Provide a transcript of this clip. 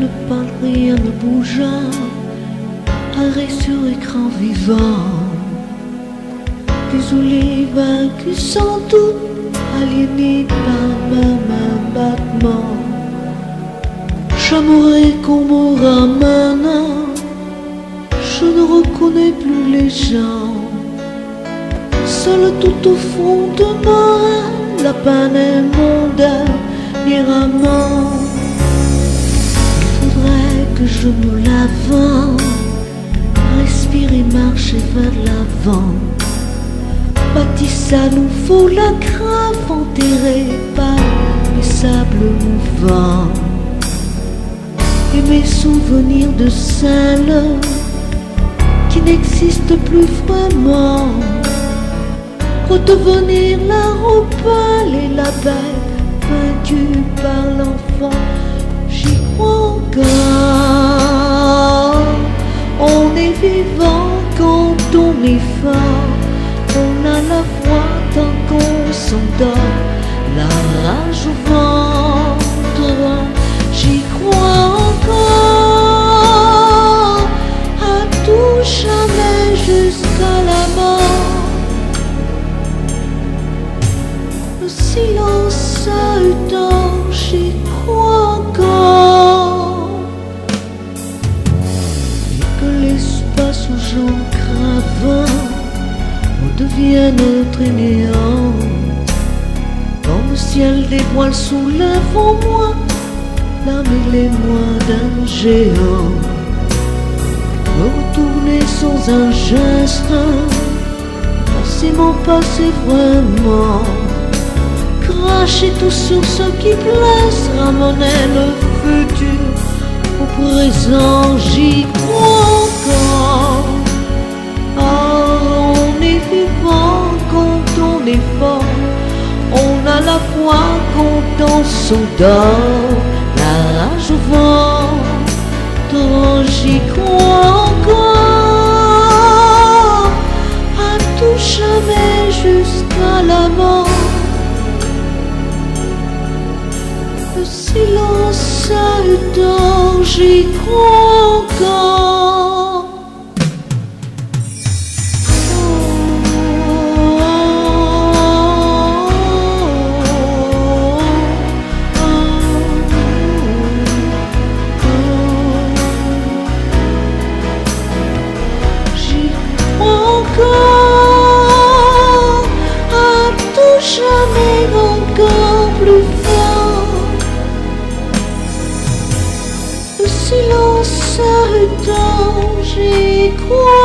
ne parle, rien ne bougea. Arrêt sur écran vivant. Des olives vaincus sans doute, aliénés par même un battement. J'aimerais qu'on me ramène, je ne reconnais plus les gens. Seul tout au fond de moi, la peine est mon dernier amant. Il faudrait que je me lave, respirer, marcher vers l'avant. Bâtisse à nouveau la grave enterrée par les sables mouvants. Et mes souvenirs de celles qui n'existent plus vraiment. Redevenir la roupalle et la bête vaincue par l'enfant. J'y crois encore. On est vivant quand on est fort. On a la foi tant qu'on s'endort. La rage au ventre. J'y crois encore. À tout jamais jusqu'à la mort. Le silence seul, j'y crois encore. Et que l'espace où j'en crave devienne très néant. Quand le ciel dévoile soulève en moi l'âme et l'émoi d'un géant. Me retourner sans un geste, passer mon passé vraiment. Cracher tout sur ce qui blesse, ramener le futur au présent. J'y crois encore. Oh, on est vivant quand on est fort. On a la foi quand on s'endort. La rage au ventre, j'y crois encore. À tout jamais jusqu'à la mort. Le silence seul, j'y crois encore. À tout jamais encore plus fort. Le silence seul, j'y crois.